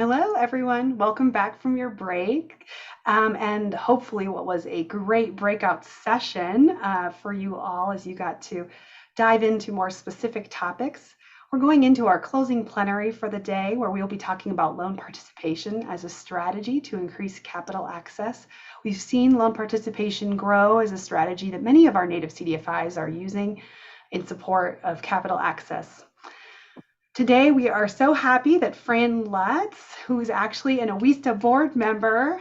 Hello, everyone. Welcome back from your break. And hopefully, what was a great breakout session for you all as you got to dive into more specific topics. We're going into our closing plenary for the day, where we'll be talking about loan participation as a strategy to increase capital access. We've seen loan participation grow as a strategy that many of our native CDFIs are using in support of capital access. Today, we are so happy that Fran Lutz, who is actually an Oweesta board member,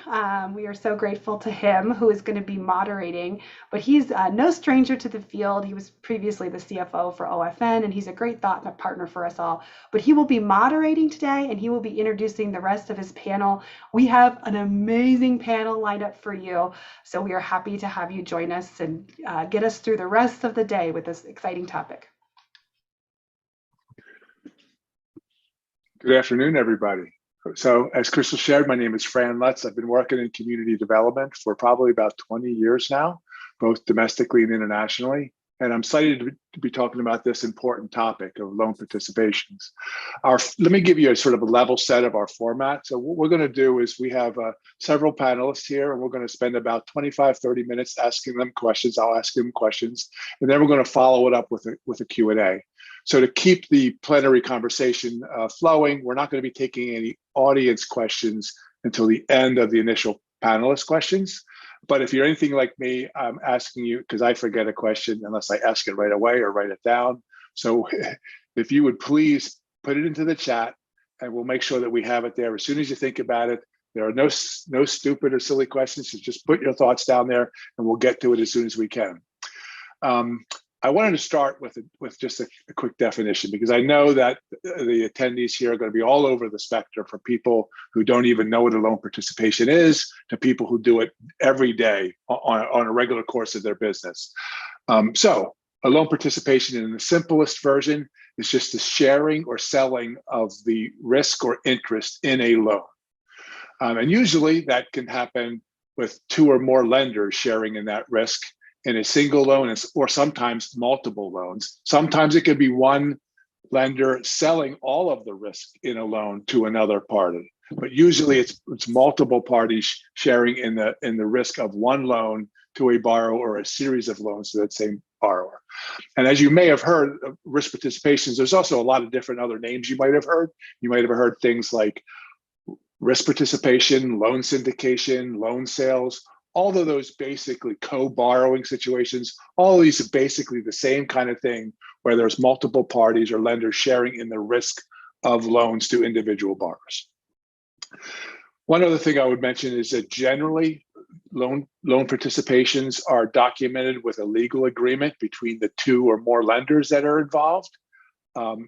we are so grateful to him, who is going to be moderating. But he's no stranger to the field. He was previously the CFO for OFN, and he's a great thought partner for us all. But he will be moderating today, and he will be introducing the rest of his panel. We have an amazing panel lined up for you, so we are happy to have you join us and get us through the rest of the day with this exciting topic. Good afternoon, everybody. So as Crystal shared, my name is Fran Lutz. I've been working in community development for probably about 20 years now, both domestically and internationally. And I'm excited to be talking about this important topic of loan participations. Let me give you a sort of a level set of our format. So what we're going to do is we have several panelists here, and we're going to spend about 25-30 minutes asking them questions. I'll ask them questions, and then we're going to follow it up with a Q&A. So to keep the plenary conversation flowing, we're not going to be taking any audience questions until the end of the initial panelist questions. But if you're anything like me, I'm asking you, because I forget a question unless I ask it right away or write it down. So if you would please put it into the chat, and we'll make sure that we have it there as soon as you think about it. There are no stupid or silly questions, so just put your thoughts down there, and we'll get to it as soon as we can. I wanted to start with just a quick definition, because I know that the attendees here are going to be all over the spectrum, from people who don't even know what a loan participation is to people who do it every day on a regular course of their business. So a loan participation in the simplest version is just the sharing or selling of the risk or interest in a loan. And usually that can happen with two or more lenders sharing in that risk in a single loan, or sometimes multiple loans. Sometimes it could be one lender selling all of the risk in a loan to another party, but usually it's multiple parties sharing in the risk of one loan to a borrower or a series of loans to that same borrower. And as you may have heard, risk participations, there's also a lot of different other names you might have heard. You might have heard things like risk participation, loan syndication, loan sales. All of those basically co-borrowing situations, all of these are basically the same kind of thing, where there's multiple parties or lenders sharing in the risk of loans to individual borrowers. One other thing I would mention is that generally loan participations are documented with a legal agreement between the two or more lenders that are involved.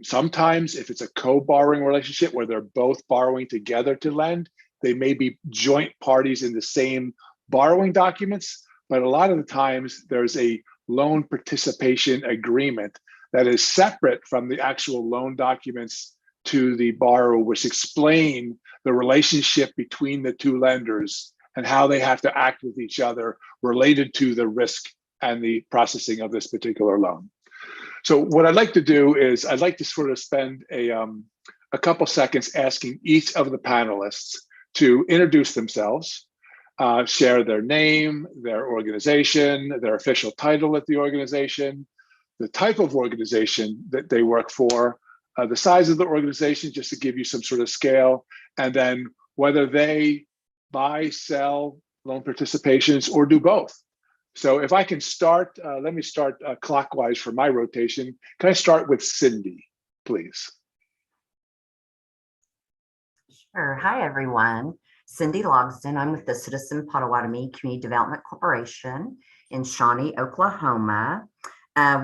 Sometimes if it's a co-borrowing relationship where they're both borrowing together to lend, they may be joint parties in the same borrowing documents, but a lot of the times there's a loan participation agreement that is separate from the actual loan documents to the borrower, which explain the relationship between the two lenders and how they have to act with each other related to the risk and the processing of this particular loan. So what I'd like to do is I'd like to sort of spend a couple seconds asking each of the panelists to introduce themselves, share their name, their organization, their official title at the organization, the type of organization that they work for, the size of the organization, just to give you some sort of scale, and then whether they buy, sell loan participations or do both. So if I can start, let me start clockwise for my rotation. Can I start with Cindy, please? Sure. Hi, everyone. Cindy Logsdon. I'm with the Citizen Potawatomi Community Development Corporation in Shawnee, Oklahoma.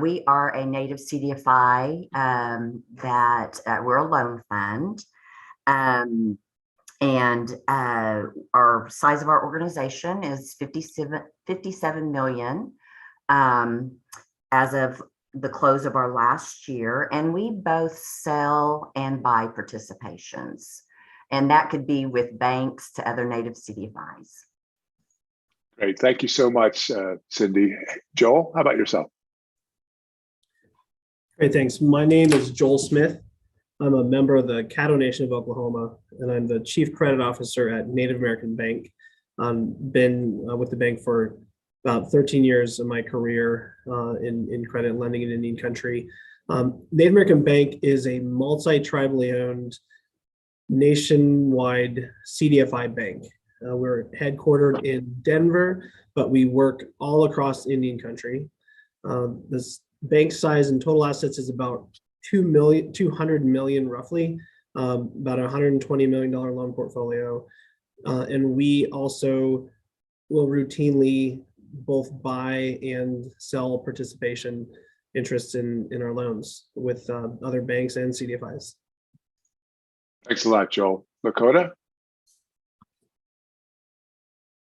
We are a Native CDFI that we're a loan fund. And our size of our organization is 57 million as of the close of our last year. And we both sell and buy participations. And that could be with banks to other Native CDFIs. Great, thank you so much, Cindy. Joel, how about yourself? Great, thanks. My name is Joel Smith. I'm a member of the Caddo Nation of Oklahoma, and I'm the Chief Credit Officer at Native American Bank. Been with the bank for about 13 years of my career in credit lending in Indian country. Native American Bank is a multi-tribally owned nationwide CDFI bank. We're headquartered in Denver, but we work all across Indian country. This bank size and total assets is about 200 million roughly, about $120 million loan portfolio. And we also will routinely both buy and sell participation interests in our loans with other banks and CDFIs. Thanks a lot, Joel. Lakota?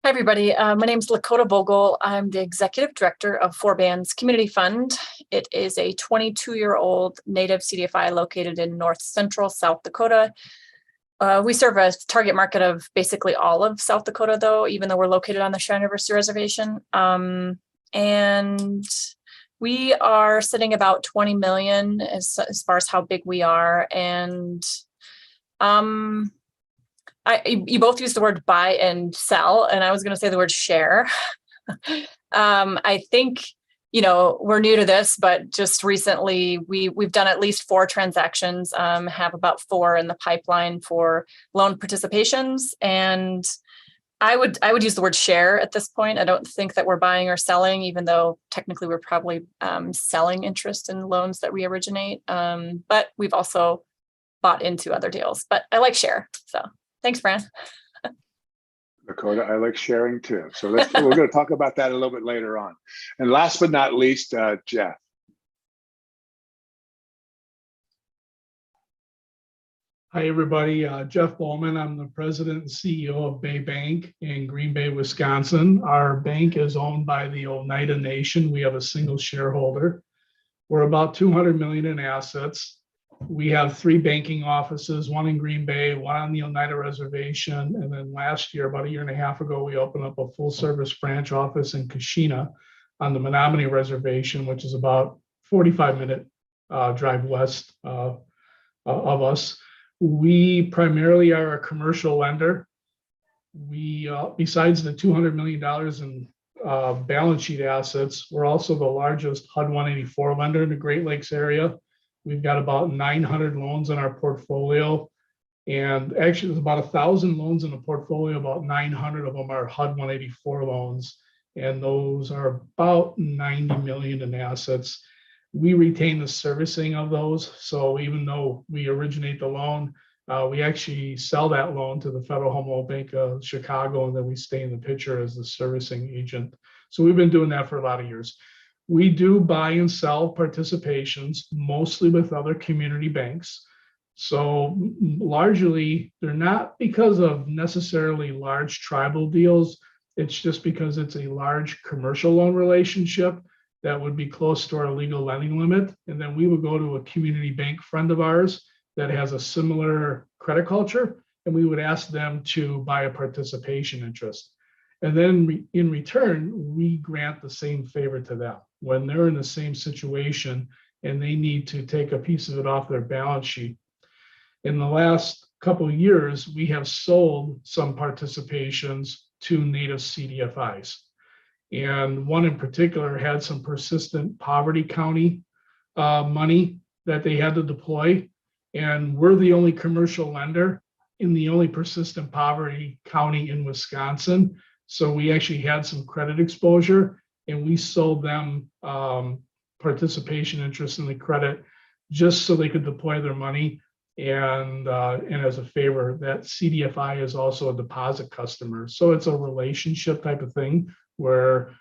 Hi, everybody. My name is Lakota Bogle. I'm the Executive Director of Four Bands Community Fund. It is a 22-year-old Native CDFI located in North Central South Dakota. We serve a target market of basically all of South Dakota, though, even though we're located on the Cheyenne River Sioux Reservation. And we are sitting about 20 million as far as how big we are. And you both use the word buy and sell, and I was going to say the word share. I think, we're new to this, but just recently we've done at least 4 transactions, have about 4 in the pipeline for loan participations. And I would use the word share at this point. I don't think that we're buying or selling, even though technically we're probably selling interest in loans that we originate. But we've also bought into other deals, but I like share. So thanks, Fran. Dakota, I like sharing too. So we're going to talk about that a little bit later on. And last but not least, Jeff. Hi, everybody. Jeff Bowman. I'm the president and CEO of Bay Bank in Green Bay, Wisconsin. Our bank is owned by the Oneida Nation. We have a single shareholder. We're about 200 million in assets. We have 3 banking offices, one in Green Bay, one on the Oneida Reservation. And then last year, about a year and a half ago, we opened up a full service branch office in Kashina on the Menominee Reservation, which is about 45-minute drive west of us. We primarily are a commercial lender. We, besides the $200 million in balance sheet assets, we're also the largest HUD 184 lender in the Great Lakes area. We've got about 900 loans in our portfolio. And actually, there's about 1,000 loans in the portfolio. About 900 of them are HUD 184 loans. And those are about 90 million in assets. We retain the servicing of those. So even though we originate the loan, we actually sell that loan to the Federal Home Loan Bank of Chicago, and then we stay in the picture as the servicing agent. So we've been doing that for a lot of years. We do buy and sell participations, mostly with other community banks. So largely, they're not because of necessarily large tribal deals. It's just because it's a large commercial loan relationship that would be close to our legal lending limit. And then we would go to a community bank friend of ours that has a similar credit culture, and we would ask them to buy a participation interest. And then in return, we grant the same favor to them. When they're in the same situation and they need to take a piece of it off their balance sheet. In the last couple of years, we have sold some participations to Native CDFIs. And one in particular had some persistent poverty county money that they had to deploy. And we're the only commercial lender in the only persistent poverty county in Wisconsin. So we actually had some credit exposure, and we sold them participation interest in the credit just so they could deploy their money. And as a favor, that CDFI is also a deposit customer. So it's a relationship type of thing where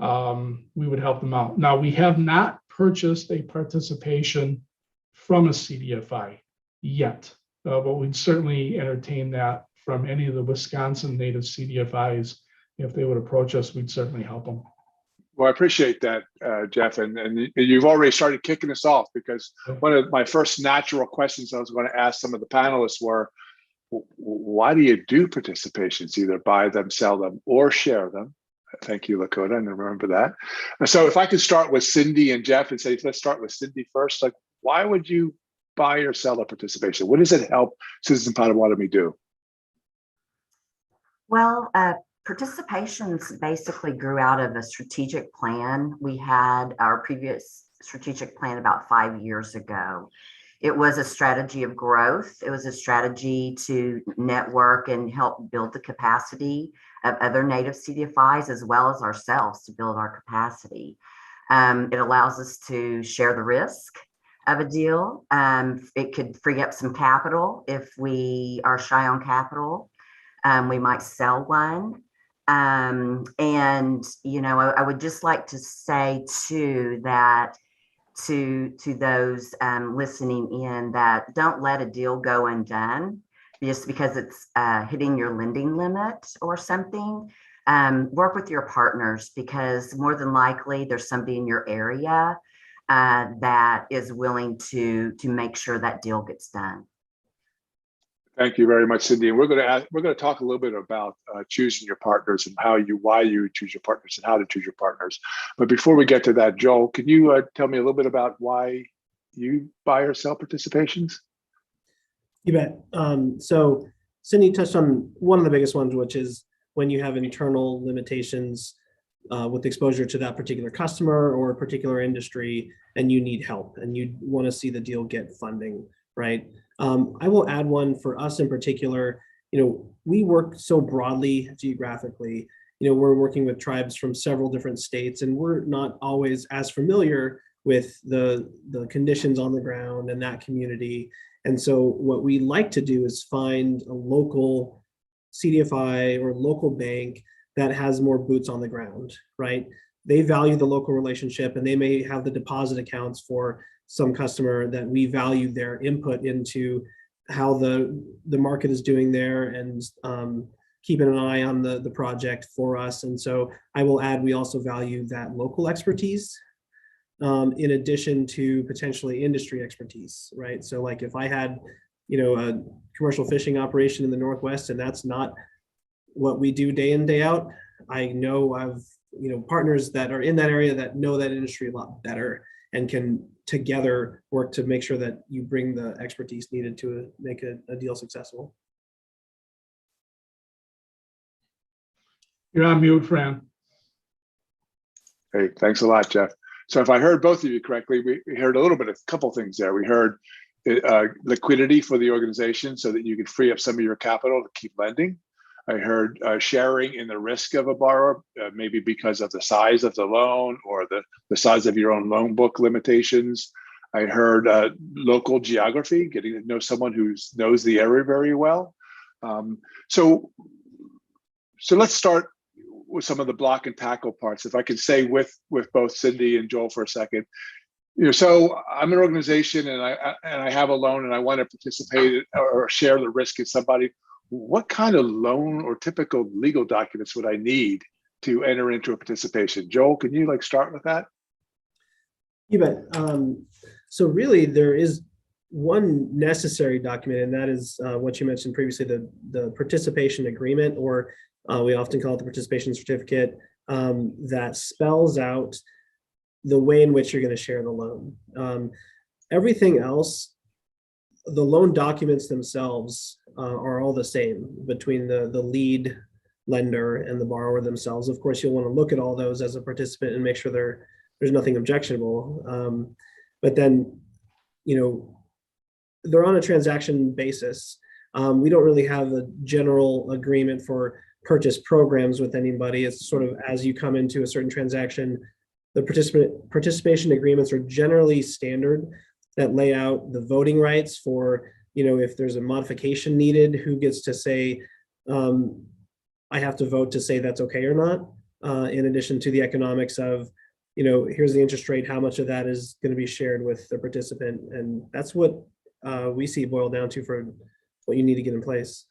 we would help them out. Now, we have not purchased a participation from a CDFI yet, but we'd certainly entertain that from any of the Wisconsin Native CDFIs. If they would approach us, we'd certainly help them. Well, I appreciate that, Jeff. And you've already started kicking us off, because one of my first natural questions I was going to ask some of the panelists were, why do you do participations? Either buy them, sell them, or share them. Thank you, Lakota, and remember that. And so if I could start with Cindy and Jeff and say, let's start with Cindy first. Like, why would you buy or sell a participation? What does it help Citizen Potawatomi do? Well, participations basically grew out of a strategic plan. We had our previous strategic plan about 5 years ago. It was a strategy of growth. It was a strategy to network and help build the capacity of other Native CDFIs as well as ourselves to build our capacity. It allows us to share the risk of a deal. It could free up some capital. If we are shy on capital, we might sell one. And, you know, I would just like to say too that to those listening in, that don't let a deal go undone just because it's hitting your lending limit or something. Work with your partners, because more than likely there's somebody in your area that is willing to make sure that deal gets done. Thank you very much, Cindy. And we're going to talk a little bit about choosing your partners and why you choose your partners and how to choose your partners. But before we get to that, Joel, can you tell me a little bit about why you buy or sell participations? You bet. So Cindy touched on one of the biggest ones, which is when you have internal limitations with exposure to that particular customer or a particular industry, and you need help and you want to see the deal get funding, right? I will add one for us in particular. You know, we work so broadly geographically. You know, we're working with tribes from several different states, and we're not always as familiar with the conditions on the ground and that community. And so what we like to do is find a local CDFI or local bank that has more boots on the ground, right? They value the local relationship, and they may have the deposit accounts for some customer that we value their input into how the market is doing there, and keeping an eye on the project for us. And so I will add, we also value that local expertise in addition to potentially industry expertise, right? So like if I had, you know, a commercial fishing operation in the Northwest, and that's not what we do day in, day out, I know I've, you know, partners that are in that area that know that industry a lot better and can together work to make sure that you bring the expertise needed to make a deal successful. You're on mute, Fran. Hey, thanks a lot, Jeff. So if I heard both of you correctly, we heard a little bit of a couple things there. We heard liquidity for the organization so that you could free up some of your capital to keep lending. I heard sharing in the risk of a borrower, maybe because of the size of the loan or the size of your own loan book limitations. I heard local geography, getting to know someone who knows the area very well. So let's start with some of the block and tackle parts. If I could say with both Cindy and Joel for a second. You know, so I'm an organization and I have a loan and I want to participate or share the risk with somebody. What kind of loan or typical legal documents would I need to enter into a participation? Joel, can you start with that? You bet. So really there is one necessary document, and that is what you mentioned previously, the participation agreement, or we often call it the participation certificate, that spells out the way in which you're going to share the loan. Everything else, the loan documents themselves are all the same between the lead lender and the borrower themselves. Of course, you'll want to look at all those as a participant and make sure there's nothing objectionable. But then, you know, they're on a transaction basis. We don't really have a general agreement for purchase programs with anybody. It's sort of as you come into a certain transaction, the participation agreements are generally standard that lay out the voting rights for, you know, if there's a modification needed, who gets to say, I have to vote to say that's okay or not, in addition to the economics of, you know, here's the interest rate, how much of that is going to be shared with the participant. And that's what we see boiled down to for what you need to get in place.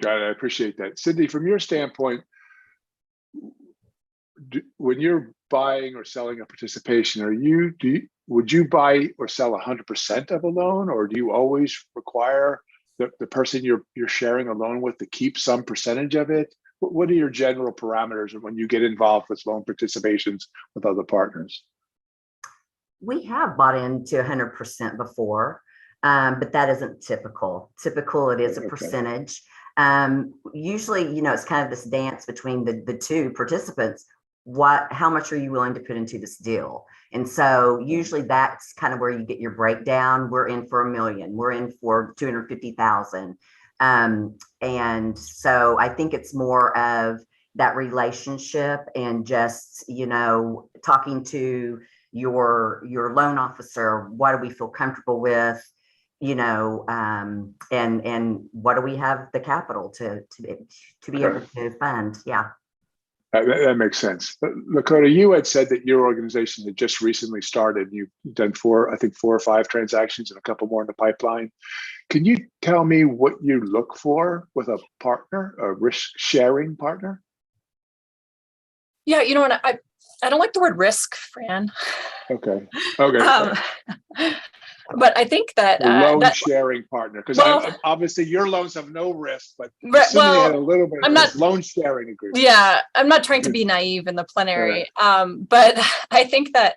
Got it. I appreciate that. Cindy, from your standpoint, when you're buying or selling a participation, would you buy or sell 100% of a loan, or do you always require the person you're sharing a loan with to keep some percentage of it? What are your general parameters when you get involved with loan participations with other partners? We have bought into 100% before. but that isn't typical. Typical, it is a Okay. percentage. Usually, it's kind of this dance between the two participants. How much are you willing to put into this deal? And so usually that's kind of where you get your breakdown. We're in for $1 million. We're in for 250,000. And so I think it's more of that relationship and just, talking to your loan officer. What do we feel comfortable with? And what do we have the capital to be able to fund? Yeah. That makes sense. Lakota, you had said that your organization had just recently started. You've done 4 or 5 transactions and a couple more in the pipeline. Can you tell me what you look for with a partner, a risk-sharing partner? Yeah, and I don't like the word risk, Fran. Okay. But I think that loan sharing partner, because obviously your loans have no risk, but assuming they had a little bit of this loan sharing agreement. Yeah, I'm not trying to be naive in the plenary, but I think that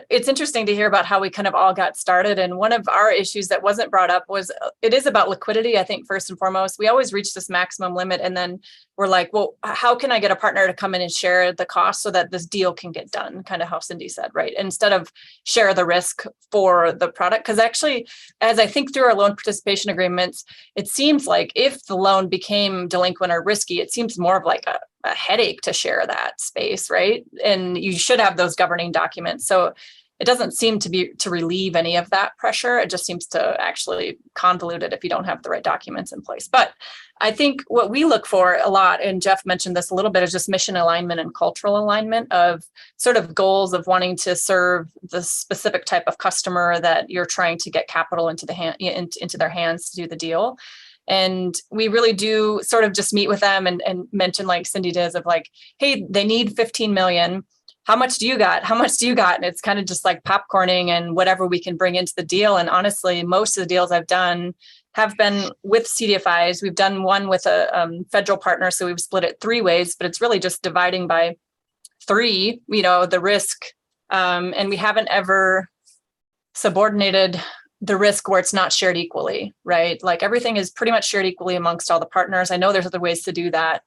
it's interesting to hear about how we kind of all got started. And one of our issues that wasn't brought up was it is about liquidity. I think first and foremost, we always reach this maximum limit. And then we're like, well, how can I get a partner to come in and share the cost so that this deal can get done? Kind of how Cindy said, right? Instead of share the risk for the product. Because actually, as I think through our loan participation agreements, it seems like if the loan became delinquent or risky, it seems more of like a headache to share that space, right? And you should have those governing documents. So it doesn't seem to relieve any of that pressure. It just seems to actually convolute it if you don't have the right documents in place. But I think what we look for a lot, and Jeff mentioned this a little bit, is just mission alignment and cultural alignment of sort of goals of wanting to serve the specific type of customer that you're trying to get capital into their hands to do the deal. And we really do sort of just meet with them and mention, like Cindy does, of like, hey, they need 15 million. How much do you got? How much do you got? And it's kind of just like popcorning and whatever we can bring into the deal. And honestly, most of the deals I've done have been with CDFIs. We've done one with a federal partner, so we've split it 3 ways, but it's really just dividing by 3, the risk. And we haven't ever subordinated the risk where it's not shared equally, right? Like everything is pretty much shared equally amongst all the partners. I know there's other ways to do that,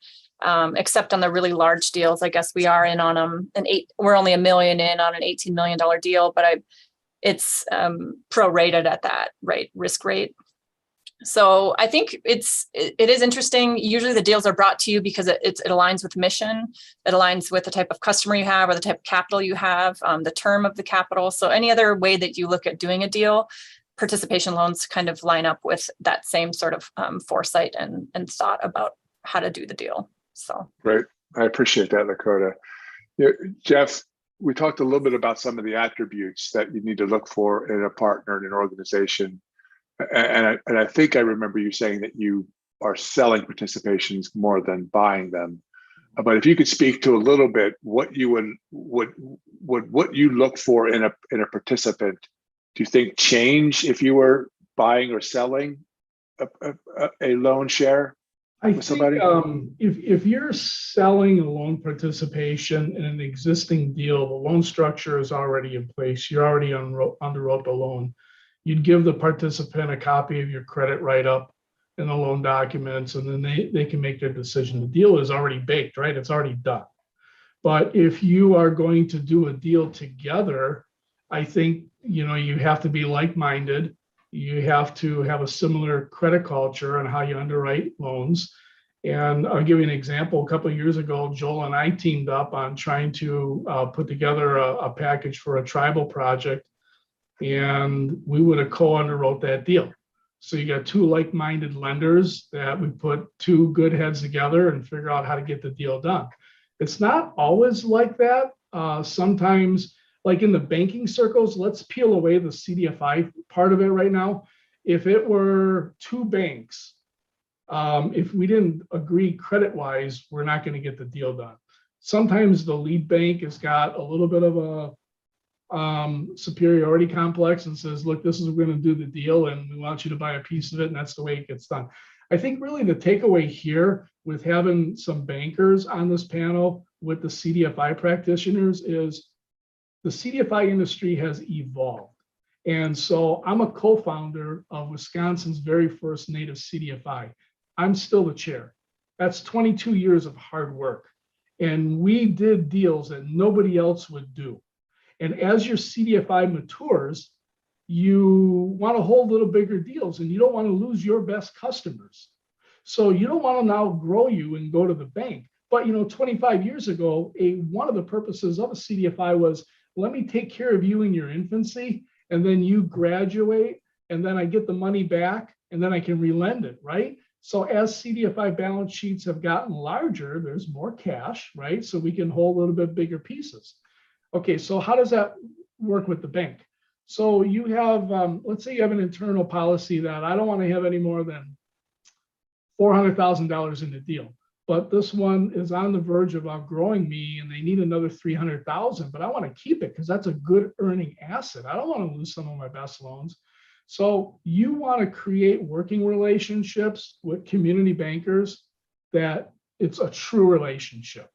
except on the really large deals. I guess we are in on we're only $1 million in on an $18 million deal, but it's prorated at that risk rate. So I think it is interesting. Usually the deals are brought to you because it aligns with mission, it aligns with the type of customer you have or the type of capital you have, the term of the capital. So any other way that you look at doing a deal, participation loans kind of line up with that same sort of foresight and thought about how to do the deal. So great. I appreciate that, Lakota. Jeff, we talked a little bit about some of the attributes that you need to look for in a partner in an organization. And I think I remember you saying that you are selling participations more than buying them. But if you could speak to a little bit what you what you look for in a participant, do you think change if you were buying or selling a loan share with somebody? If you're selling a loan participation in an existing deal, the loan structure is already in place. You already underwrote the loan. You'd give the participant a copy of your credit write-up and the loan documents, and then they can make their decision. The deal is already baked, right? It's already done. But if you are going to do a deal together, I think, you have to be like-minded. You have to have a similar credit culture on how you underwrite loans. And I'll give you an example. A couple of years ago, Joel and I teamed up on trying to put together a package for a tribal project, and we would have co-underwrote that deal. So you got 2 like-minded lenders that we put 2 good heads together and figure out how to get the deal done. It's not always like that. Sometimes, like in the banking circles, let's peel away the CDFI part of it right now. If it were 2 banks, if we didn't agree credit-wise, we're not going to get the deal done. Sometimes the lead bank has got a little bit of a superiority complex and says, look, this is we're going to do the deal and we want you to buy a piece of it, and that's the way it gets done. I think really the takeaway here with having some bankers on this panel with the CDFI practitioners is the CDFI industry has evolved. And so I'm a co-founder of Wisconsin's very first Native CDFI. I'm still the chair. That's 22 years of hard work. And we did deals that nobody else would do. And as your CDFI matures, you want to hold little bigger deals and you don't want to lose your best customers. So you don't want to now grow you and go to the bank. But 25 years ago, one of the purposes of a CDFI was, let me take care of you in your infancy, and then you graduate, and then I get the money back, and then I can relend it, right? So as CDFI balance sheets have gotten larger, there's more cash, right? So we can hold a little bit bigger pieces. Okay, so how does that work with the bank? So you have, let's say you have an internal policy that I don't want to have any more than $400,000 in the deal, but this one is on the verge of outgrowing me and they need another 300,000, but I want to keep it because that's a good earning asset. I don't want to lose some of my best loans. So you want to create working relationships with community bankers that it's a true relationship.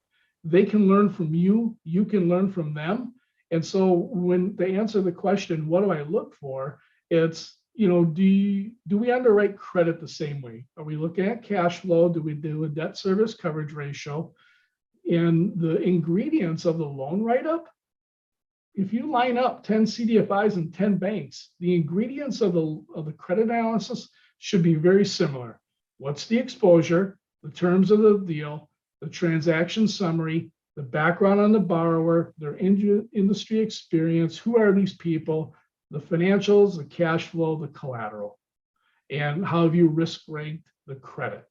They can learn from you, you can learn from them. And so when they answer the question, what do I look for? It's, do we underwrite credit the same way? Are we looking at cash flow? Do we do a debt service coverage ratio? And the ingredients of the loan write-up, if you line up 10 CDFIs and 10 banks, the ingredients of the credit analysis should be very similar. What's the exposure, the terms of the deal, the transaction summary, the background on the borrower, their industry experience, who are these people, the financials, the cash flow, the collateral, and how have you risk ranked the credit.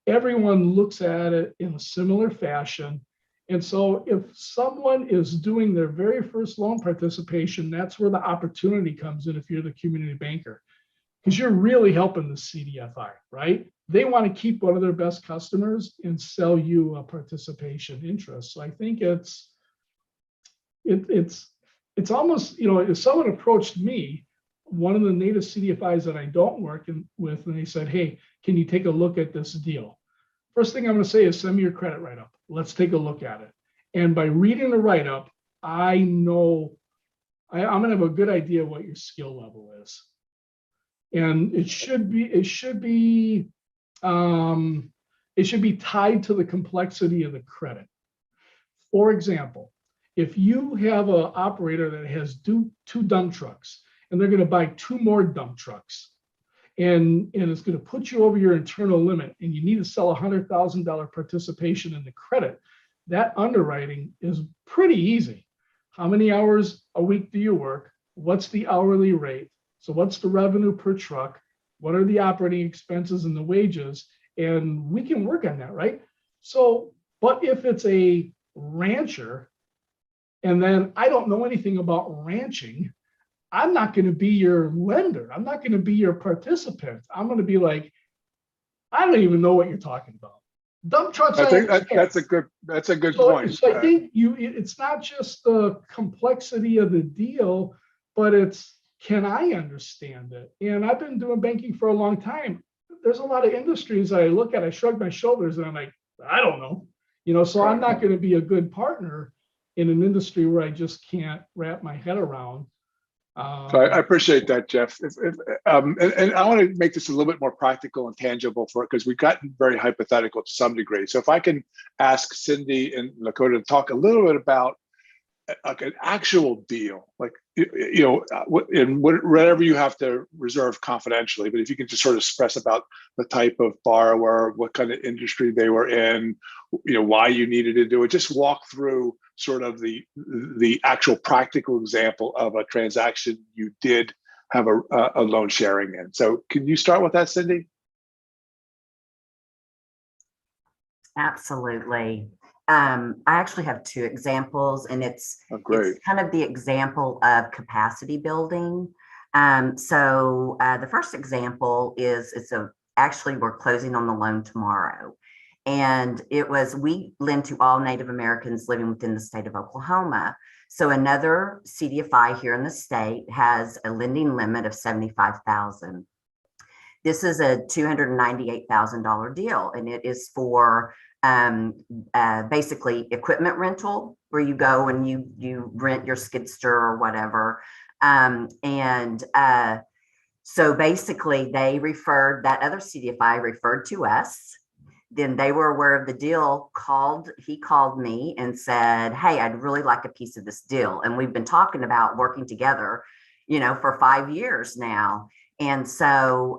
Everyone looks at it in a similar fashion. And so if someone is doing their very first loan participation, that's where the opportunity comes in if you're the community banker, because you're really helping the CDFI, right? They want to keep one of their best customers and sell you a participation interest. So I think it's almost, if someone approached me, one of the native CDFIs that I don't work with, and they said, hey, can you take a look at this deal? First thing I'm going to say is send me your credit write-up. Let's take a look at it. And by reading the write-up, I know I'm going to have a good idea what your skill level is. And it should be tied to the complexity of the credit. For example, if you have an operator that has two dump trucks and they're going to buy 2 more dump trucks, and it's going to put you over your internal limit and you need to sell $100,000 participation in the credit, that underwriting is pretty easy. How many hours a week do you work? What's the hourly rate? So what's the revenue per truck? What are the operating expenses and the wages? And we can work on that, right? So, but if it's a rancher, and then I don't know anything about ranching, I'm not going to be your lender. I'm not going to be your participant. I'm going to be like, I don't even know what you're talking about. Dump trucks. I think that's a good point. So I think it's not just the complexity of the deal, but it's, can I understand it? And I've been doing banking for a long time. There's a lot of industries that I look at, I shrug my shoulders and I'm like, I don't know, so I'm not going to be a good partner in an industry where I just can't wrap my head around. So I appreciate that, Jeff. And I want to make this a little bit more practical and tangible because we've gotten very hypothetical to some degree. So if I can ask Cindy and Lakota to talk a little bit about like an actual deal, like, and whatever you have to reserve confidentially, but if you can just sort of express about the type of borrower, what kind of industry they were in, why you needed to do it, just walk through sort of the actual practical example of a transaction you did have a loan sharing in. So can you start with that, Cindy? Absolutely. I actually have 2 examples, and it's kind of the example of capacity building. So the first example is actually we're closing on the loan tomorrow. And we lend to all Native Americans living within the state of Oklahoma. So another CDFI here in the state has a lending limit of $75,000. This is a $298,000 deal, and it is for basically equipment rental, where you go and you rent your skidster or whatever. So basically they referred, that other CDFI referred to us. Then they were aware of the deal, he called me and said, hey, I'd really like a piece of this deal. And we've been talking about working together, for 5 years now. And so,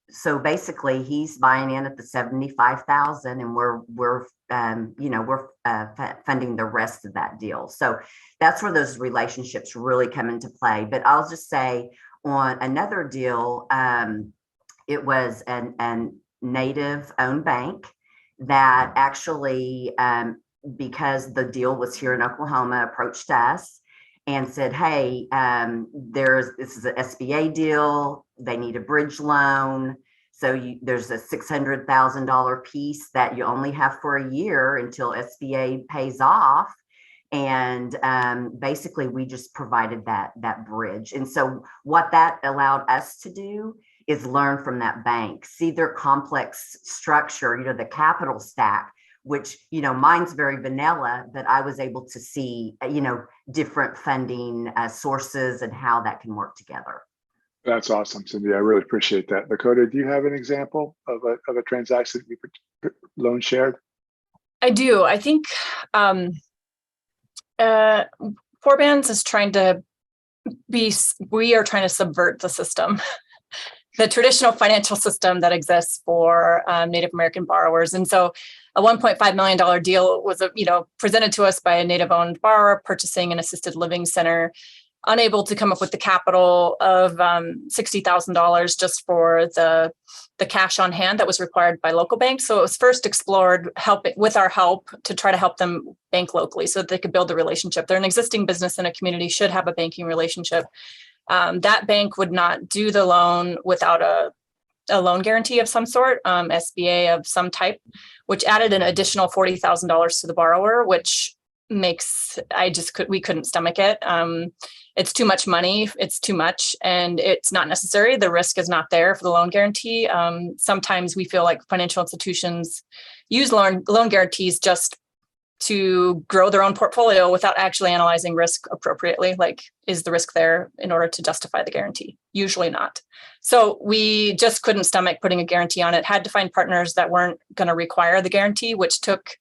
so basically he's buying in at the 75,000 and we're funding the rest of that deal. So that's where those relationships really come into play. But I'll just say on another deal, it was an Native owned bank that actually, because the deal was here in Oklahoma, approached us and said, hey, this is an SBA deal. They need a bridge loan. So there's a $600,000 piece that you only have for a year until SBA pays off. And basically we just provided that bridge. And so what that allowed us to do is learn from that bank, see their complex structure, the capital stack, which, mine's very vanilla, but I was able to see, different funding sources and how that can work together. That's awesome, Cindy. I really appreciate that. Dakota, do you have an example of a transaction you loan shared? I do. I think Forbands is we are trying to subvert the system. The traditional financial system that exists for Native American borrowers. And so a $1.5 million deal was, presented to us by a Native-owned borrower purchasing an assisted living center, unable to come up with the capital of $60,000 just for the cash on hand that was required by local banks. So it was first explored with our help to try to help them bank locally so that they could build the relationship. They're an existing business in a community, should have a banking relationship. That bank would not do the loan without a loan guarantee of some sort, SBA of some type, which added an additional $40,000 to the borrower, which makes, we couldn't stomach it. It's too much money. It's too much, and it's not necessary. The risk is not there for the loan guarantee. Sometimes we feel like financial institutions use loan guarantees just to grow their own portfolio without actually analyzing risk appropriately. Like, is the risk there in order to justify the guarantee? Usually not. So we just couldn't stomach putting a guarantee on it, had to find partners that weren't going to require the guarantee, which took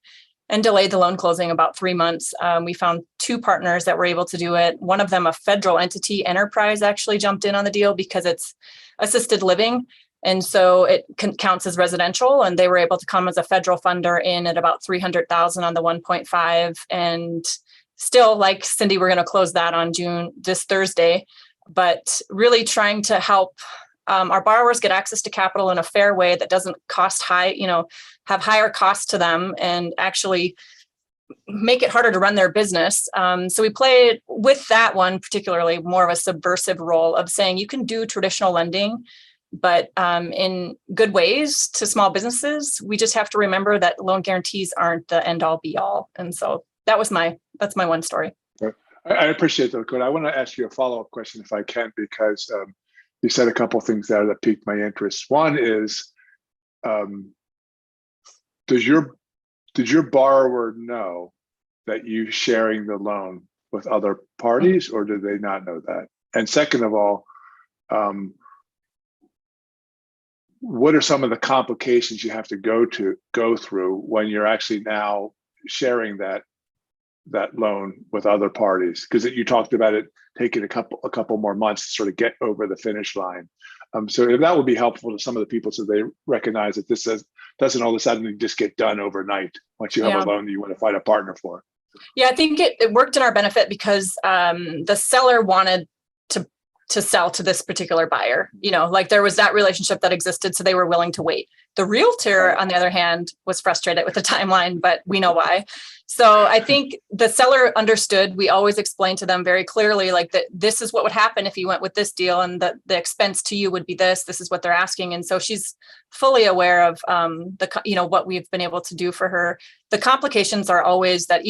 and delayed the loan closing about 3 months. We found 2 partners that were able to do it. One of them, a federal entity, Enterprise, actually jumped in on the deal because it's assisted living. And so it counts as residential, and they were able to come as a federal funder in at about $300,000 on the 1.5. And still, like Cindy, we're going to close that on this Thursday, but really trying to help our borrowers get access to capital in a fair way that doesn't cost have higher costs to them and actually make it harder to run their business. So we played with that one, particularly more of a subversive role of saying you can do traditional lending, but in good ways to small businesses. We just have to remember that loan guarantees aren't the end all be all. And so that's my one story. I appreciate that, Dakota. I want to ask you a follow-up question if I can, because you said a couple of things there that piqued my interest. One is, did your borrower know that you sharing the loan with other parties, or did they not know that? And second of all, what are some of the complications you have to go through when you're actually now sharing that loan with other parties? Because you talked about it taking a couple more months to sort of get over the finish line. So if that would be helpful to some of the people, so they recognize that this doesn't all of a sudden just get done overnight once you have a loan that you want to find a partner for. Yeah, I think it worked in our benefit because the seller wanted to sell to this particular buyer. Like there was that relationship that existed, so they were willing to wait. The realtor, on the other hand, was frustrated with the timeline, but we know why. So I think the seller understood. We always explained to them very clearly, like that this is what would happen if you went with this deal, and the expense to you would be this. This is what they're asking, and so she's fully aware of what we've been able to do for her. The complications are always that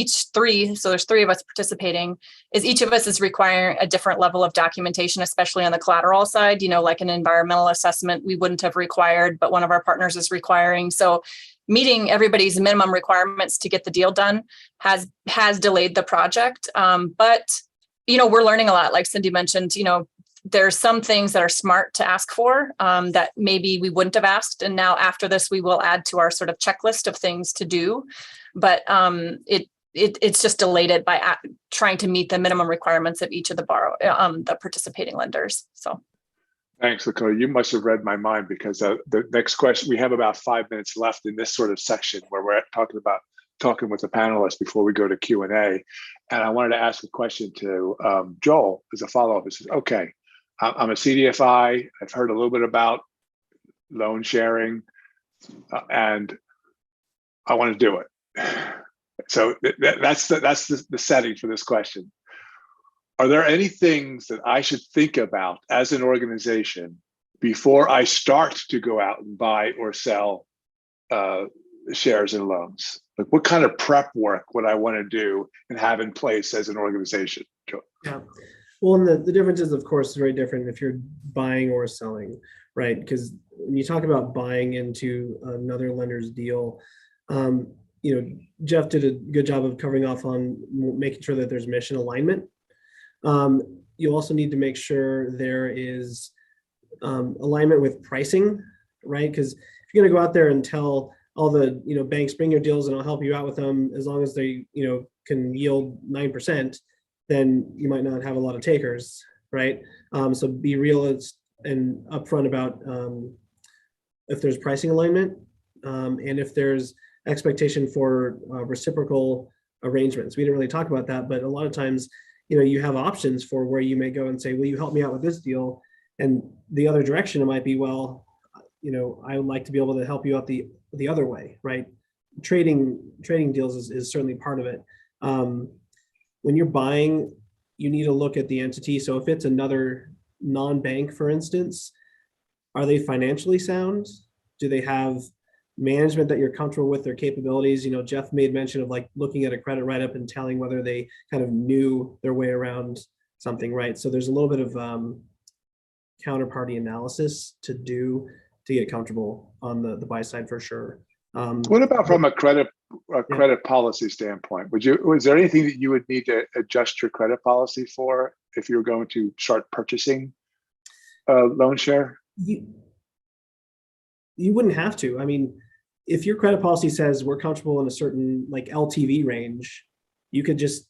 so there's 3 of us participating, is each of us is requiring a different level of documentation, especially on the collateral side. Like an environmental assessment we wouldn't have required, but one of our partners is requiring. So meeting everybody's minimum requirements to get the deal done has delayed the project. But we're learning a lot. Like Cindy mentioned, there's some things that are smart to ask for that maybe we wouldn't have asked. And now after this, we will add to our sort of checklist of things to do. But it's just delayed it by trying to meet the minimum requirements of each of the the participating lenders. So. Thanks, Lakota. You must have read my mind, because the next question, we have about 5 minutes left in this sort of section where we're talking with the panelists before we go to Q&A. And I wanted to ask a question to Joel as a follow-up. It says, okay, I'm a CDFI. I've heard a little bit about loan sharing and I want to do it. So that's the setting for this question. Are there any things that I should think about as an organization before I start to go out and buy or sell shares and loans? Like, what kind of prep work would I want to do and have in place as an organization? Yeah. Well, and the difference is, of course, very different if you're buying or selling, right? Because when you talk about buying into another lender's deal, Jeff did a good job of covering off on making sure that there's mission alignment. You also need to make sure there is alignment with pricing, right? Because if you're going to go out there and tell all the banks, bring your deals and I'll help you out with them as long as they can yield 9%, then you might not have a lot of takers, right? So be realist and upfront about if there's pricing alignment and if there's expectation for reciprocal arrangements. We didn't really talk about that, but a lot of times, you have options for where you may go and say, will you help me out with this deal? And the other direction, it might be, well, I would like to be able to help you out the other way, right? Trading deals is certainly part of it. When you're buying, you need to look at the entity. So if it's another non-bank, for instance, are they financially sound? Do they have management that you're comfortable with their capabilities? Jeff made mention of like looking at a credit write-up and telling whether they kind of knew their way around something, right? So there's a little bit of counterparty analysis to do to get comfortable on the buy side for sure. What about from a credit policy standpoint? Was there anything that you would need to adjust your credit policy for if you were going to start purchasing loan share? You wouldn't have to. I mean, if your credit policy says we're comfortable in a certain like LTV range, you could just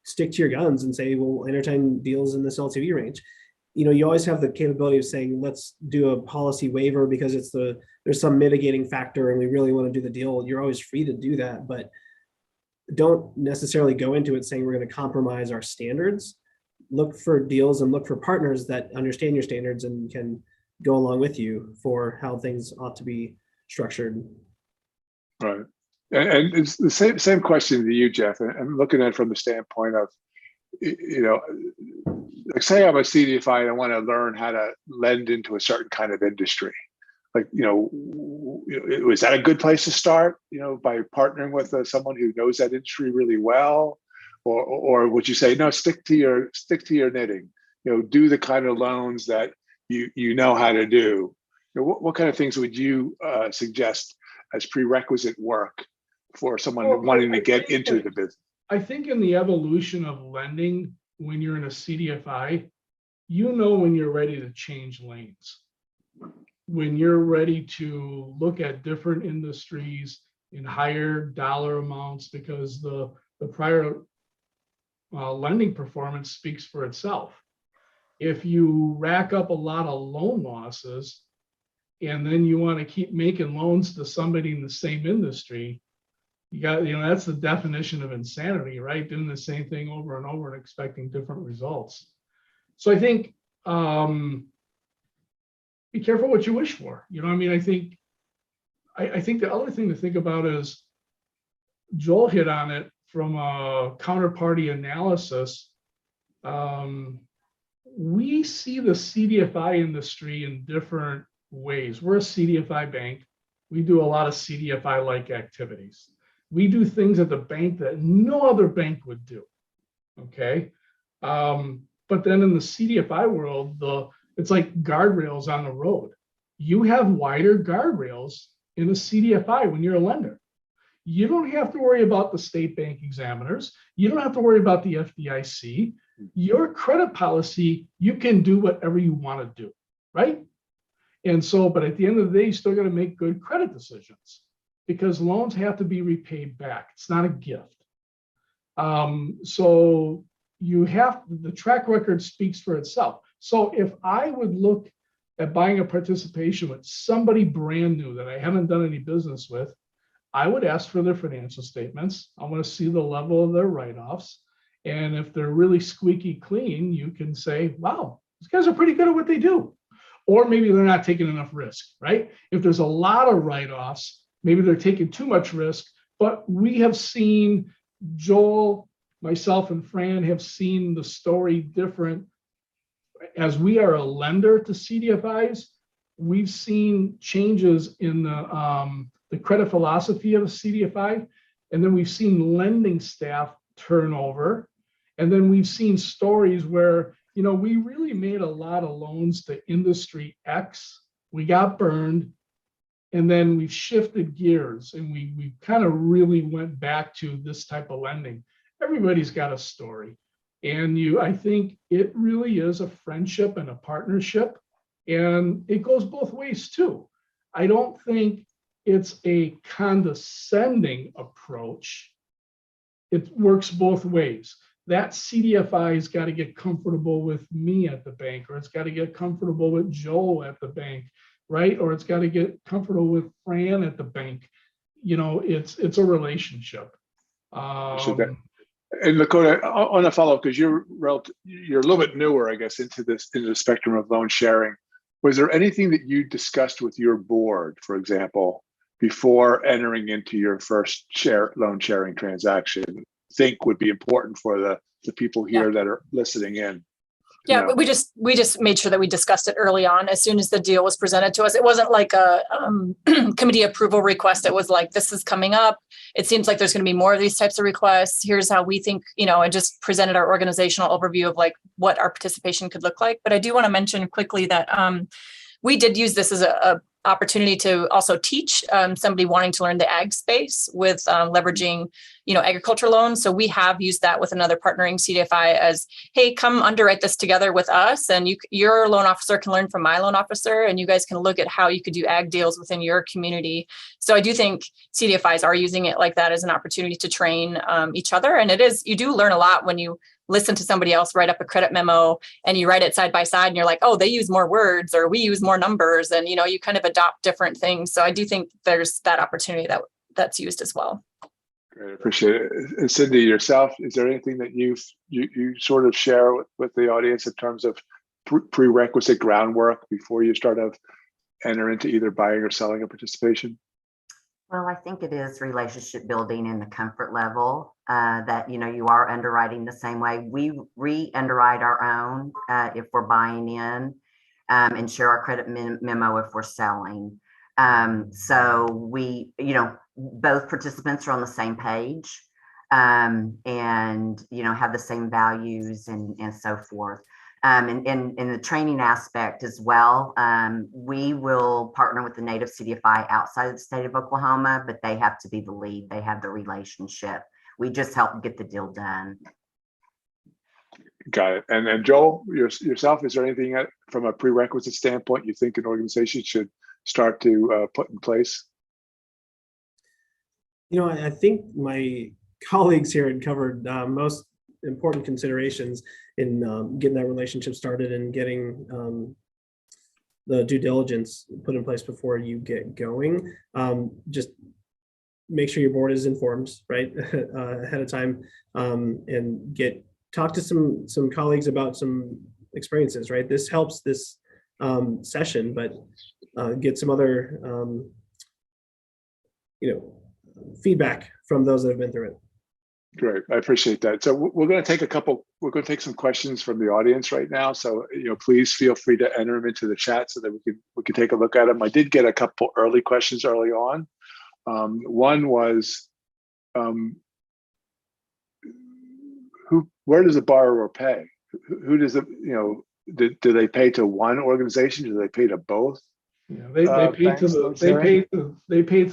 stick to your guns and say, well, entertain deals in this LTV range. You always have the capability of saying, let's do a policy waiver because there's some mitigating factor and we really want to do the deal. You're always free to do that, but don't necessarily go into it saying we're going to compromise our standards. Look for deals and look for partners that understand your standards and can go along with you for how things ought to be structured. Right. And it's the same question to you, Jeff. And I'm looking at it from the standpoint of, like say I'm a CDFI and I want to learn how to lend into a certain kind of industry. Like, is that a good place to start, by partnering with someone who knows that industry really well? Or would you say, no, stick to your knitting, do the kind of loans that you know how to do? What kind of things would you suggest as prerequisite work for someone wanting to get into the business? I think in the evolution of lending, when you're in a CDFI, when you're ready to change lanes, when you're ready to look at different industries in higher dollar amounts, because the prior lending performance speaks for itself. If you rack up a lot of loan losses and then you want to keep making loans to somebody in the same industry, you got, that's the definition of insanity, right? Doing the same thing over and over and expecting different results. So I think be careful what you wish for. I think the other thing to think about is, Joel hit on it from a counterparty analysis. We see the CDFI industry in different ways. We're a CDFI bank. We do a lot of CDFI-like activities. We do things at the bank that no other bank would do, okay? But then in the CDFI world, it's like guardrails on the road. You have wider guardrails in a CDFI when you're a lender. You don't have to worry about the state bank examiners. You don't have to worry about the FDIC. Your credit policy, you can do whatever you want to do, right? And so, but at the end of the day, you still got to make good credit decisions because loans have to be repaid back. It's not a gift. So you have, the track record speaks for itself. So if I would look at buying a participation with somebody brand new that I haven't done any business with, I would ask for their financial statements. I want to see the level of their write-offs. And if they're really squeaky clean, you can say, wow, these guys are pretty good at what they do. Or maybe they're not taking enough risk, right? If there's a lot of write-offs, maybe they're taking too much risk. But we have seen, Joel, myself, and Fran have seen the story different. As we are a lender to CDFIs, we've seen changes in the credit philosophy of a CDFI. And then we've seen lending staff turnover. And then we've seen stories where, you know, we really made a lot of loans to industry X. We got burned. And then we've shifted gears and we kind of really went back to this type of lending. Everybody's got a story. And I think it really is a friendship and a partnership. And it goes both ways too. I don't think it's a condescending approach. It works both ways. That CDFI's got to get comfortable with me at the bank, or it's got to get comfortable with Joel at the bank, right? Or it's got to get comfortable with Fran at the bank. You know, it's a relationship. And Lakota, on a follow-up, because you're a little bit newer, I guess, into the spectrum of loan sharing. Was there anything that you discussed with your board, for example, before entering into your first loan sharing transaction, think would be important for the people here that are listening in? Yeah, but we just made sure that we discussed it early on. As soon as the deal was presented to us, it wasn't like a committee approval request. It was like, this is coming up. It seems like there's going to be more of these types of requests. Here's how we think, you know, and just presented our organizational overview of like what our participation could look like. But I do want to mention quickly that we did use this as a opportunity to also teach somebody wanting to learn the ag space with leveraging, you know, agriculture loans. So we have used that with another partnering CDFI as, hey, come underwrite this together with us, and your loan officer can learn from my loan officer, and you guys can look at how you could do ag deals within your community. So I do think CDFIs are using it like that as an opportunity to train each other. And you do learn a lot when you listen to somebody else write up a credit memo and you write it side by side and you're like, oh, they use more words or we use more numbers, and, you know, you kind of adopt different things. So I do think there's that opportunity that's used as well. Great, appreciate it. And Cindy, yourself, is there anything that you sort of share with the audience in terms of prerequisite groundwork before you start to enter into either buying or selling a participation? Well, I think it is relationship building and the comfort level that, you know, you are underwriting the same way. We re-underwrite our own if we're buying in and share our credit memo if we're selling. So we, you know, both participants are on the same page and, you know, have the same values and so forth. And in the training aspect as well, we will partner with the Native CDFI outside of the state of Oklahoma, but they have to be the lead. They have the relationship. We just help get the deal done. Got it. And then Joel, yourself, is there anything from a prerequisite standpoint you think an organization should start to put in place? You know, I think my colleagues here had covered most important considerations in getting that relationship started and getting the due diligence put in place before you get going. Just make sure your board is informed, right, ahead of time, and talk to some colleagues about some experiences, right? This helps this session, but get some other, you know, feedback from those that have been through it. Great, I appreciate that. So we're going to take some questions from the audience right now. So, you know, please feel free to enter them into the chat so that we can take a look at them. I did get a couple early questions early on. One was, where does the borrower pay? Who does it, you know, do they pay to one organization? Do they pay to both? Yeah, they pay to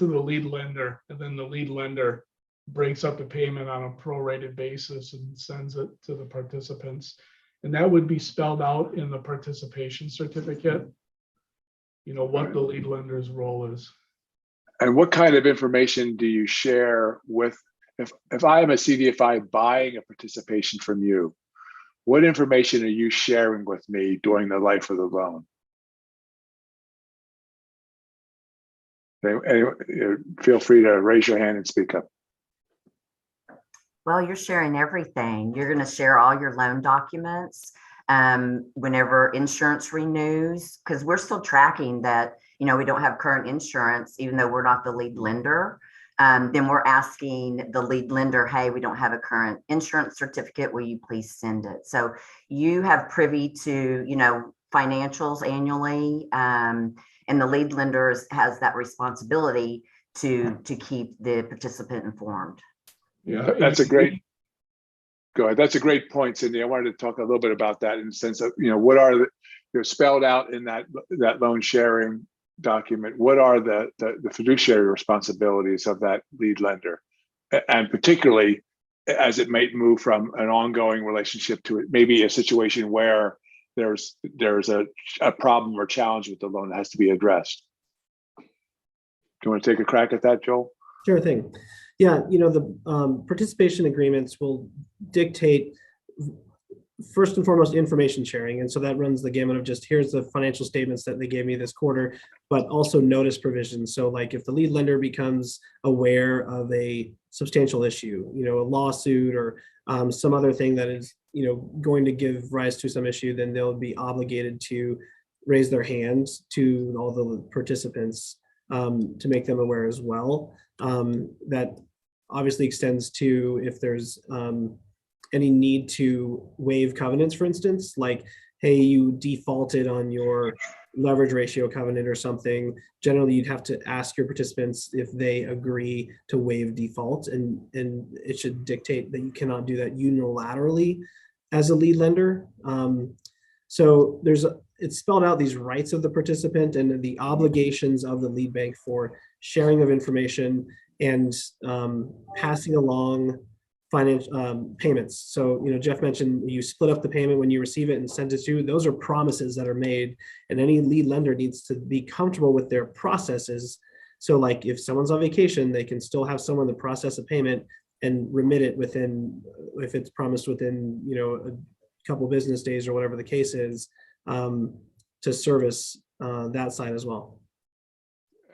the lead lender, and then the lead lender breaks up the payment on a prorated basis and sends it to the participants. And that would be spelled out in the participation certificate, what the lead lender's role is. And what kind of information do you share with, if I am a CDFI buying a participation from you, what information are you sharing with me during the life of the loan? Feel free to raise your hand and speak up. Well, you're sharing everything. You're going to share all your loan documents whenever insurance renews, because we're still tracking that, we don't have current insurance, even though we're not the lead lender. Then we're asking the lead lender, hey, we don't have a current insurance certificate. Will you please send it? So you have privy to, financials annually, and the lead lender has that responsibility to keep the participant informed. Yeah, that's a great. Go ahead. That's a great point, Cindy. I wanted to talk a little bit about that in the sense of, what are the, spelled out in that loan sharing document. What are the fiduciary responsibilities of that lead lender, and particularly as it might move from an ongoing relationship to maybe a situation where there's a problem or challenge with the loan that has to be addressed. Do you want to take a crack at that, Joel? Sure thing. Yeah, the participation agreements will dictate, first and foremost, information sharing. And so that runs the gamut of just, here's the financial statements that they gave me this quarter, but also notice provisions. So like if the lead lender becomes aware of a substantial issue, a lawsuit or some other thing that is, going to give rise to some issue, then they'll be obligated to raise their hands to all the participants to make them aware as well. That obviously extends to if there's any need to waive covenants, for instance, like, hey, you defaulted on your leverage ratio covenant or something. Generally, you'd have to ask your participants if they agree to waive default, and it should dictate that you cannot do that unilaterally as a lead lender. So it's spelled out these rights of the participant and the obligations of the lead bank for sharing of information and passing along financial payments. So, Jeff mentioned you split up the payment when you receive it and send it to. Those are promises that are made, and any lead lender needs to be comfortable with their processes. So, like if someone's on vacation, they can still have someone to process a payment and remit it within, if it's promised within, a couple business days or whatever the case is, to service that side as well.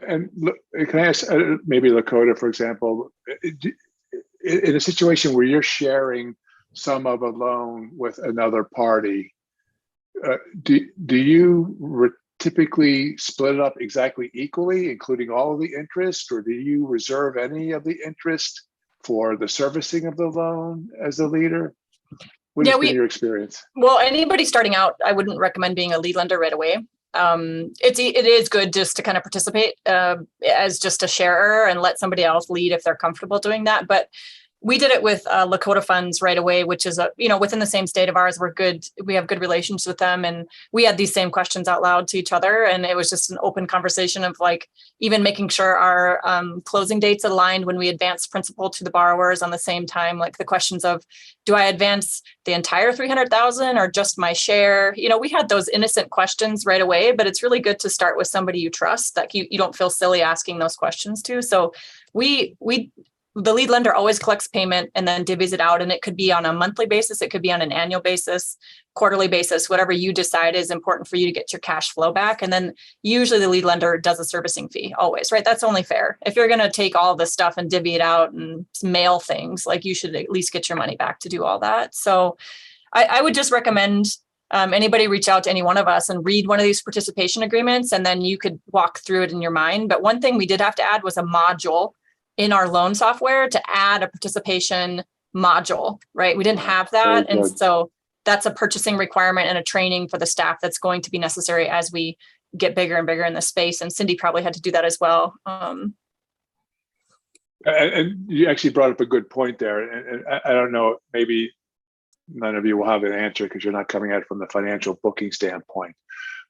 And look, can I ask maybe Lakota, for example, in a situation where you're sharing some of a loan with another party, do you typically split it up exactly equally, including all of the interest, or do you reserve any of the interest for the servicing of the loan as a leader? What has been your experience? Well, anybody starting out, I wouldn't recommend being a lead lender right away. It is good just to kind of participate as just a sharer and let somebody else lead if they're comfortable doing that. But we did it with Lakota Funds right away, which is within the same state of ours. We have good relations with them, and we had these same questions out loud to each other, and it was just an open conversation of like even making sure our closing dates aligned when we advance principal to the borrowers on the same time. Like the questions of, do I advance the entire 300,000 or just my share? We had those innocent questions right away, but it's really good to start with somebody you trust that you don't feel silly asking those questions to. So the lead lender always collects payment and then divvies it out. And it could be on a monthly basis. It could be on an annual basis, quarterly basis, whatever you decide is important for you to get your cash flow back. And then usually the lead lender does a servicing fee always, right? That's only fair. If you're going to take all this stuff and divvy it out and mail things, like you should at least get your money back to do all that. So I would just recommend anybody reach out to any one of us and read one of these participation agreements, and then you could walk through it in your mind. But one thing we did have to add was a module in our loan software to add a participation module, right? We didn't have that. And so that's a purchasing requirement and a training for the staff that's going to be necessary as we get bigger and bigger in the space. And Cindy probably had to do that as well. And you actually brought up a good point there. And I don't know, maybe none of you will have an answer because you're not coming at it from the financial booking standpoint.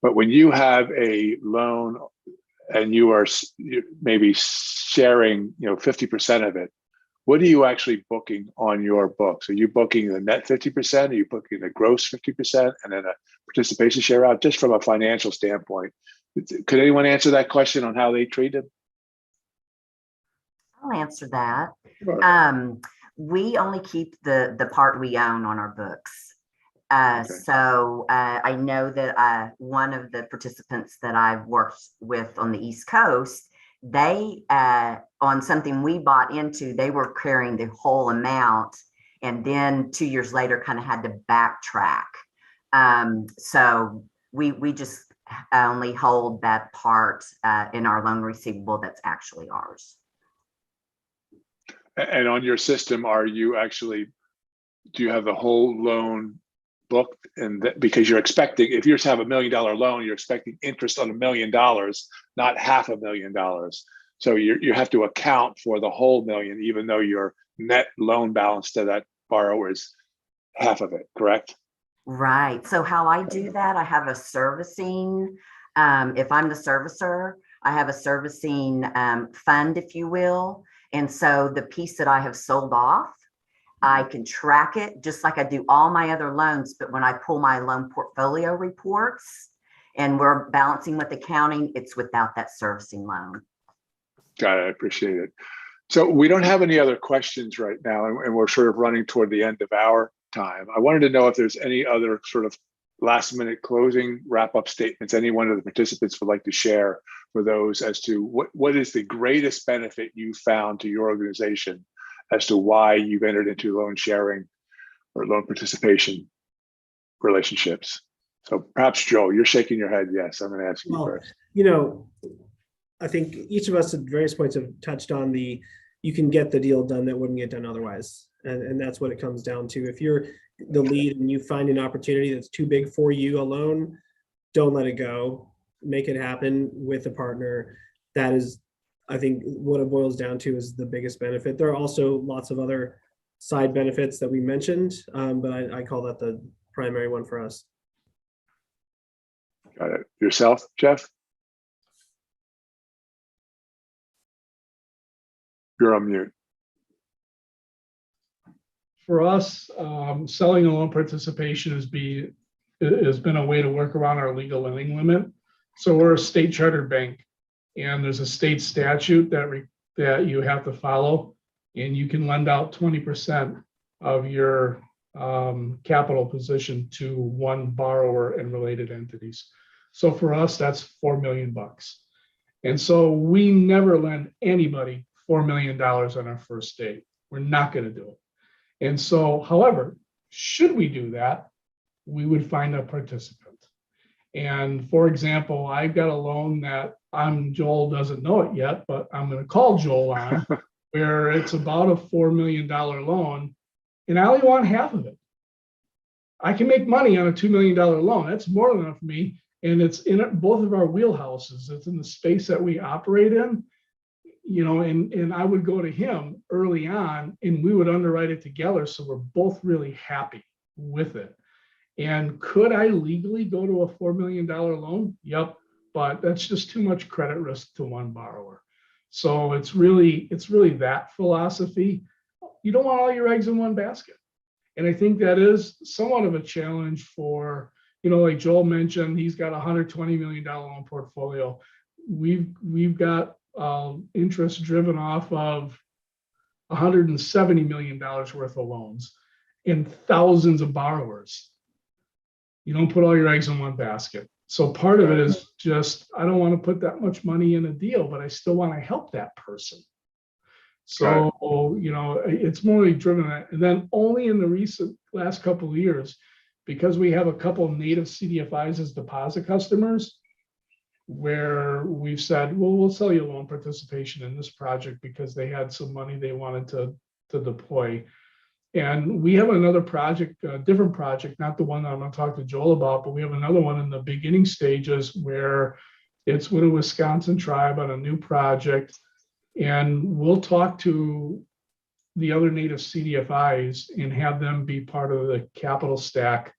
But when you have a loan and you are maybe sharing, 50% of it what are you actually booking on your books? Are you booking the net 50%? Are you booking the gross 50% and then a participation share out, just from a financial standpoint? Could anyone answer that question on how they treat it? I'll answer that. Sure. We only keep the part we own on our books. Okay. So I know that one of the participants that I've worked with on the East Coast, they on something we bought into, they were carrying the whole amount, and then 2 years later kind of had to backtrack. So we just only hold that part in our loan receivable that's actually ours. And on your system, are you actually, do you have the whole loan booked? And because you're expecting, if you just have $1 million loan, you're expecting interest on $1 million, not $500,000. So you have to account for the whole million, even though your net loan balance to that borrower is half of it, correct? Right. So how I do that, I have a servicing, if I'm the servicer, I have a servicing fund, if you will. And so the piece that I have sold off, I can track it just like I do all my other loans. But when I pull my loan portfolio reports and we're balancing with accounting, it's without that servicing loan. Got it. I appreciate it. So we don't have any other questions right now, and we're sort of running toward the end of our time. I wanted to know if there's any other sort of last minute closing wrap up statements any one of the participants would like to share for those as to what is the greatest benefit you found to your organization as to why you've entered into loan sharing or loan participation relationships. So perhaps Joel, you're shaking your head. Yes, I'm going to ask you first. You know, I think each of us at various points have touched on you can get the deal done that wouldn't get done otherwise. And that's what it comes down to. If you're the lead and you find an opportunity that's too big for you alone, don't let it go. Make it happen with a partner. That is, I think, what it boils down to is the biggest benefit. There are also lots of other side benefits that we mentioned, but I call that the primary one for us. Got it. Yourself, Jeff? You're on mute. For us, selling a loan participation has been a way to work around our legal lending limit. So we're a state chartered bank, and there's a state statute that you have to follow, and you can lend out 20% of your capital position to one borrower and related entities. So for us, that's $4 million. And so we never lend anybody $4 million on our first date. We're not going to do it. And so, however, should we do that, we would find a participant. And for example, I've got a loan that Joel doesn't know it yet, but I'm going to call Joel on, where it's about a $4 million loan, and I only want half of it. I can make money on a $2 million loan. That's more than enough for me. And it's in both of our wheelhouses. It's in the space that we operate in. You know, and I would go to him early on and we would underwrite it together. So we're both really happy with it. And could I legally go to a $4 million loan? Yep. But that's just too much credit risk to one borrower. So it's really that philosophy. You don't want all your eggs in one basket. And I think that is somewhat of a challenge for, you know, like Joel mentioned, he's got a $120 million loan portfolio. We've got interest driven off of $170 million worth of loans and thousands of borrowers. You don't put all your eggs in one basket. So part of it is just, I don't want to put that much money in a deal, but I still want to help that person. So, you know, it's more driven that. And then only in the last couple of years, because we have a couple of native CDFIs as deposit customers, where we've said, well, we'll sell you loan participation in this project because they had some money they wanted to deploy. And we have another project, a different project, not the one that I'm going to talk to Joel about, but we have another one in the beginning stages where it's with a Wisconsin tribe on a new project. And we'll talk to the other native CDFIs and have them be part of the capital stack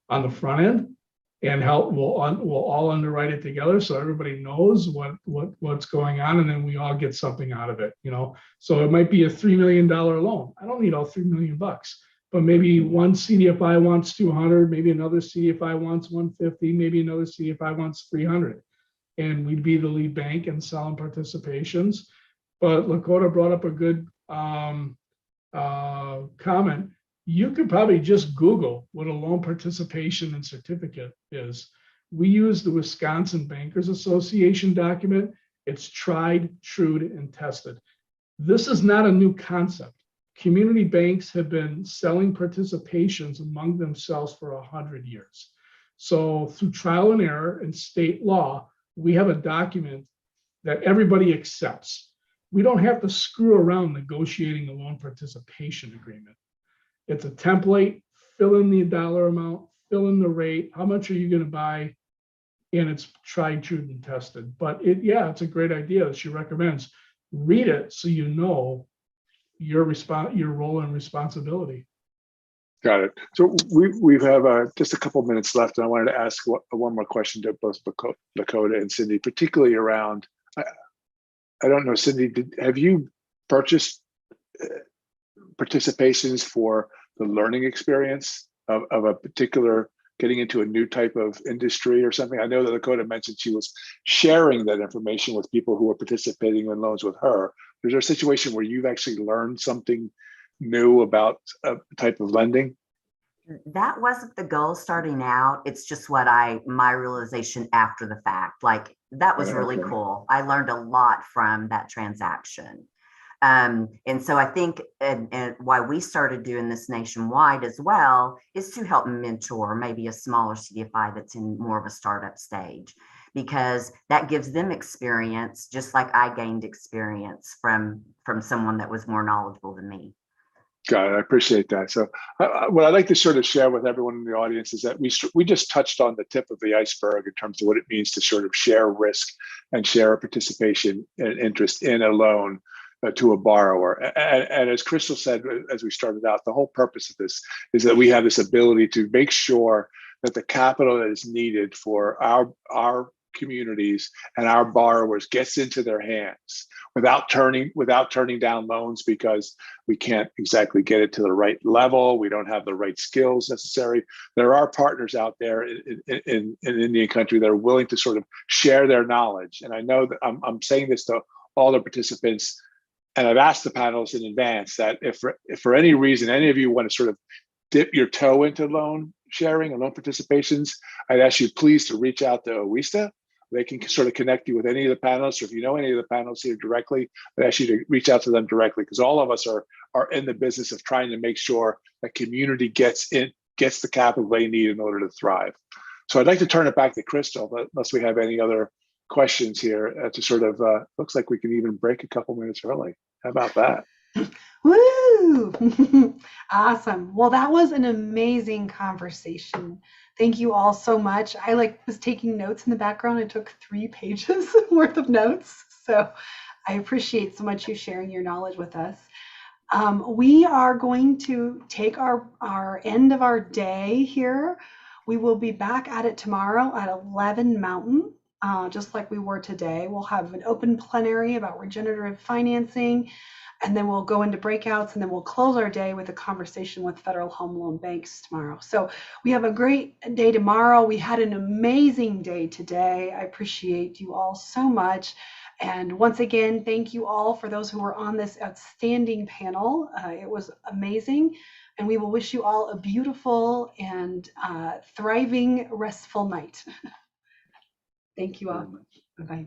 on the front end. and we'll all underwrite it together so everybody knows what's going on, and then we all get something out of it, you know. So it might be a $3 million loan. I don't need all $3 million bucks, but maybe one CDFI wants 200, maybe another CDFI wants 150, maybe another CDFI wants 300, and we'd be the lead bank and selling participations. But Lakota brought up a good comment. You could probably just Google what a loan participation and certificate is. We use the Wisconsin Bankers Association document. It's tried, true, and tested. This is not a new concept. Community banks have been selling participations among themselves for 100 years. So through trial and error and state law, we have a document that everybody accepts. We don't have to screw around negotiating a loan participation agreement. It's a template, fill in the dollar amount, fill in the rate, how much are you going to buy? And it's tried, true, and tested. But it's a great idea that she recommends. Read it so you know your role and responsibility. Got it. So we have just a couple minutes left, and I wanted to ask one more question to both Lakota and Cindy, particularly around, I don't know, Cindy, have you purchased participations for the learning experience of a particular, getting into a new type of industry or something? I know that Lakota mentioned she was sharing that information with people who were participating in loans with her. Is there a situation where you've actually learned something new about a type of lending? That wasn't the goal starting out. It's just my realization after the fact. Like, that was really cool. I learned a lot from that transaction. And so I think and why we started doing this nationwide as well is to help mentor maybe a smaller CDFI that's in more of a startup stage, because that gives them experience, just like I gained experience from someone that was more knowledgeable than me. Got it. I appreciate that. So what I'd like to sort of share with everyone in the audience is that we just touched on the tip of the iceberg in terms of what it means to sort of share risk and share a participation and interest in a loan to a borrower. And as Crystal said, as we started out, the whole purpose of this is that we have this ability to make sure that the capital that is needed for our communities and our borrowers gets into their hands without turning down loans because we can't exactly get it to the right level. We don't have the right skills necessary. There are partners out there in Indian country that are willing to sort of share their knowledge. And I know that I'm saying this to all the participants, and I've asked the panelists in advance that if for any reason any of you want to sort of dip your toe into loan sharing and loan participations, I'd ask you please to reach out to Oweesta. They can sort of connect you with any of the panelists, or if you know any of the panelists here directly, I'd ask you to reach out to them directly, because all of us are in the business of trying to make sure that community gets the capital they need in order to thrive. So I'd like to turn it back to Crystal, but unless we have any other questions here to sort of, looks like we can even break a couple minutes early. How about that? Woo! Awesome. Well, that was an amazing conversation. Thank you all so much. I was taking notes in the background. I took 3 pages worth of notes. So I appreciate so much you sharing your knowledge with us. We are going to take our end of our day here. We will be back at it tomorrow at 11 Mountain, just like we were today. We'll have an open plenary about regenerative financing, and then we'll go into breakouts, and then we'll close our day with a conversation with Federal Home Loan Banks tomorrow. So we have a great day tomorrow. We had an amazing day today. I appreciate you all so much. And once again, thank you all for those who were on this outstanding panel. It was amazing. And we will wish you all a beautiful and thriving, restful night. Thank you all. Bye-bye.